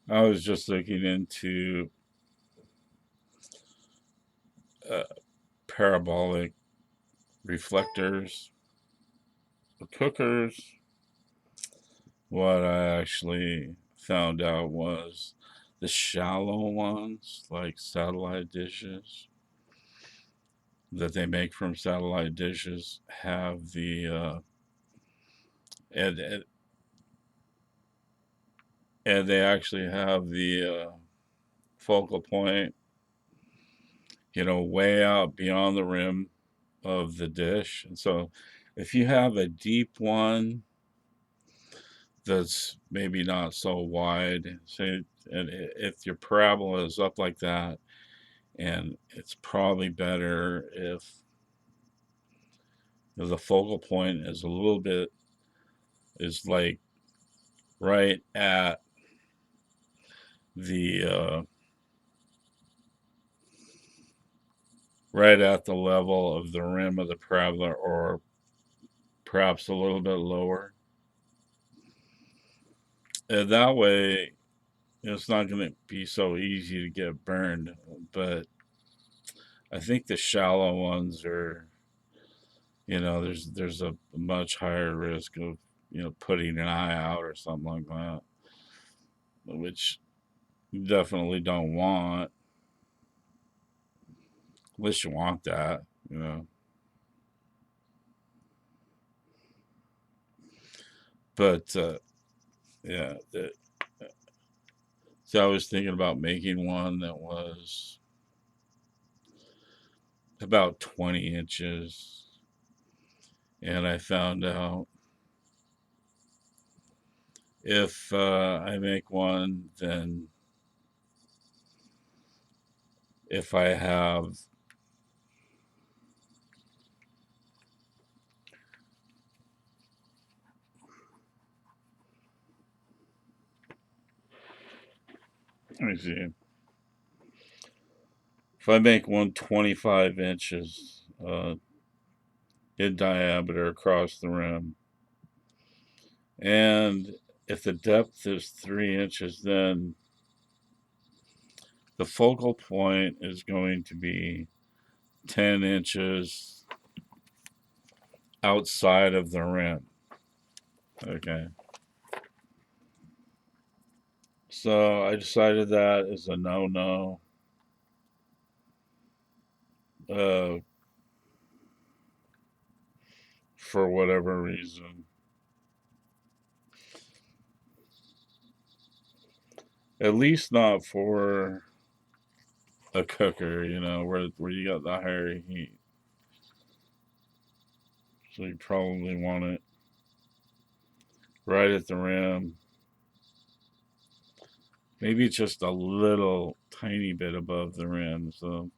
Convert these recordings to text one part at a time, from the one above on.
I was just looking into uh, parabolic reflectors, cookers. What I actually found out was the shallow ones, like satellite dishes that they make from satellite dishes, have and and they actually have the focal point, way out beyond the rim of the dish. And so, if you have a deep one that's maybe not so wide, say, and if your parabola is up like that, and it's probably better if the focal point is a little bit is like right at the right at the level of the rim of the parabola, or perhaps a little bit lower. And that way, it's not going to be so easy to get burned. But I think the shallow ones are, there's a much higher risk of, putting an eye out or something like that, which you definitely don't want, unless you want that, you know. But yeah, so I was thinking about making one that was about 20 inches, and I found out if I make one, then if I have, let me see, if I make one 25 inches in diameter across the rim, and if the depth is 3 inches, then the focal point is going to be 10 inches outside of the rim. Okay. So I decided that is a no no. Uh, for whatever reason. At least not for a cooker, where you got the higher heat. So you probably want it right at the rim. Maybe just a little tiny bit above the rim. So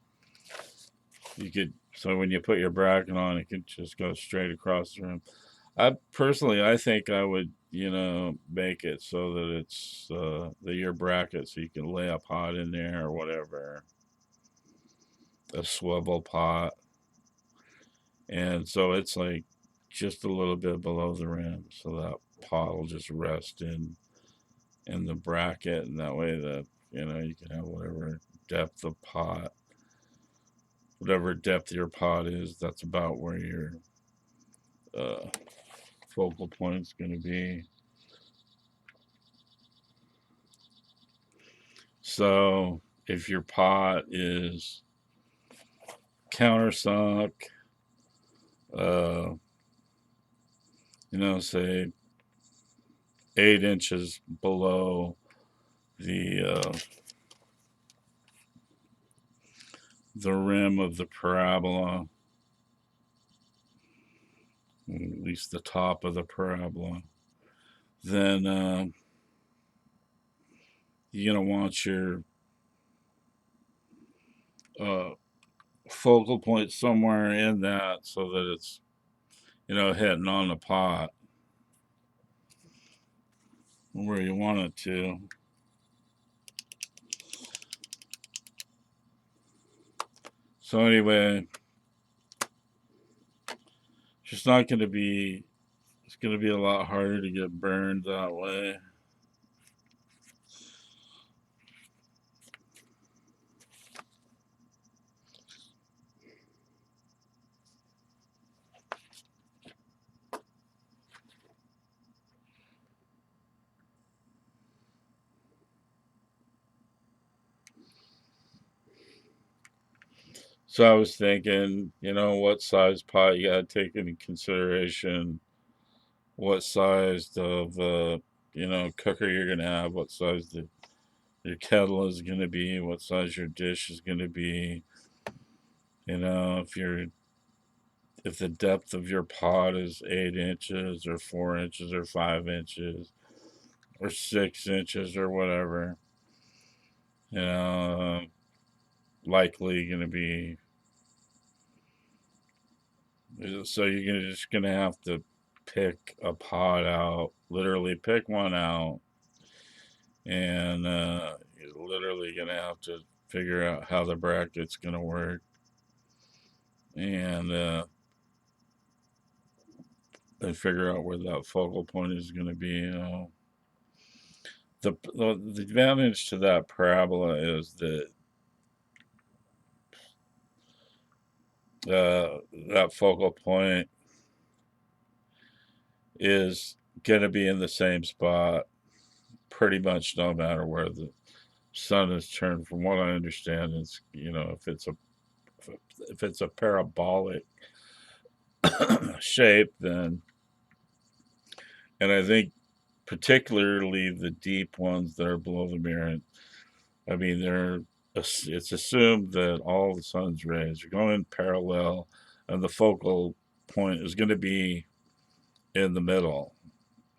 when you put your bracket on, it could just go straight across the rim. I think I would, make it so that it's your bracket, so you can lay a pot in there or whatever, a swivel pot, and so it's like just a little bit below the rim, so that pot will just rest in the bracket, and that way you can have depth of pot, whatever depth your pot is. That's about where your uh, focal point is going to be. So if your pot is countersunk, uh, say 8 inches below the rim of the parabola, at least the top of the parabola, then you're gonna want your uh, focal point somewhere in that, so that it's hitting on the pot where you want it to. So anyway, it's not going to be. It's going to be a lot harder to get burned that way. So I was thinking, what size pot you gotta take into consideration, what size of cooker you're gonna have, what size your kettle is gonna be, what size your dish is gonna be. If the depth of your pot is 8 inches or 4 inches or 5 inches or 6 inches or whatever, you know, likely gonna be. So just gonna have to pick a pot out, literally pick one out, and you're literally gonna have to figure out how the bracket's gonna work, and figure out where that focal point is gonna be. The advantage to that parabola is that that focal point is gonna be in the same spot pretty much no matter where the sun is turned. From what I understand, it's if it's a parabolic shape, then, and I think particularly the deep ones that are below the mirror, I mean, it's assumed that all the sun's rays are going parallel, and the focal point is going to be in the middle,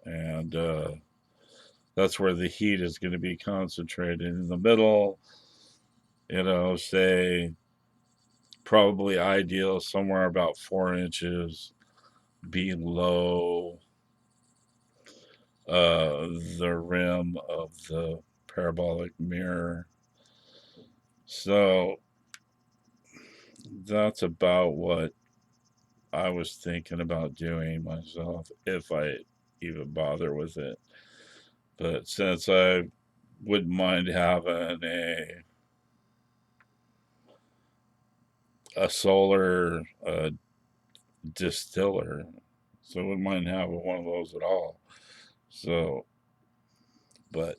and that's where the heat is going to be concentrated in the middle. Say probably ideal somewhere about 4 inches below the rim of the parabolic mirror. So that's about what I was thinking about doing myself, if I even bother with it. But since I wouldn't mind having a solar distiller, so I wouldn't mind having one of those at all. So, but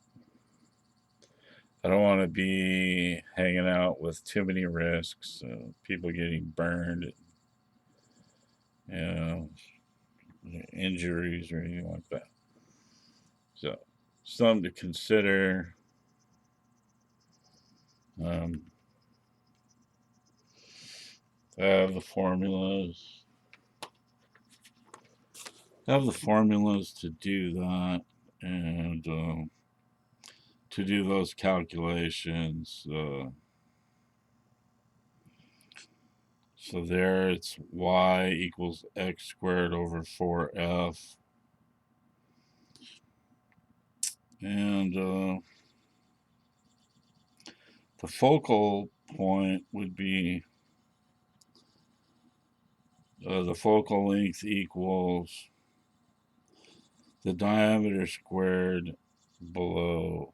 I don't want to be hanging out with too many risks, people getting burned, you know, injuries or anything like that. So, something to consider. Um, have the formulas. Have the formulas to do that, and to do those calculations. So there it's y equals x squared over 4f. And the focal point would be the focal length equals the diameter squared below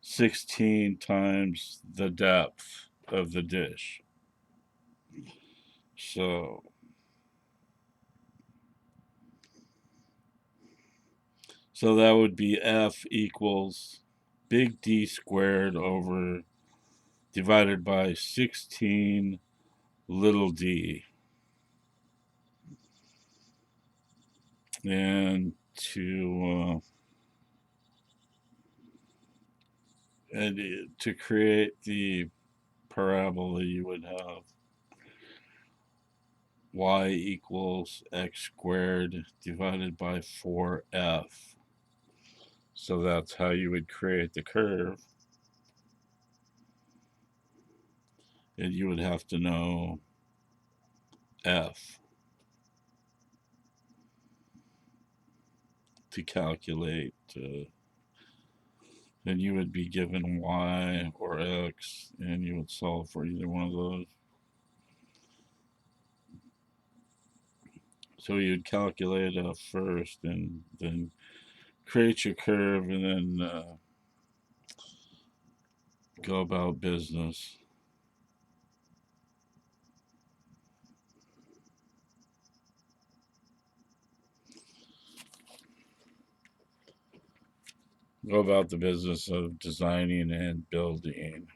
16 times the depth of the dish. So that would be F equals big D squared over divided by 16 little d. And to create the parabola, you would have y equals x squared divided by 4f. So that's how you would create the curve. And you would have to know f to calculate. Then you would be given y or x, and you would solve for either one of those. So you'd calculate f first, and then create your curve, and then go about business. Go about the business of designing and building.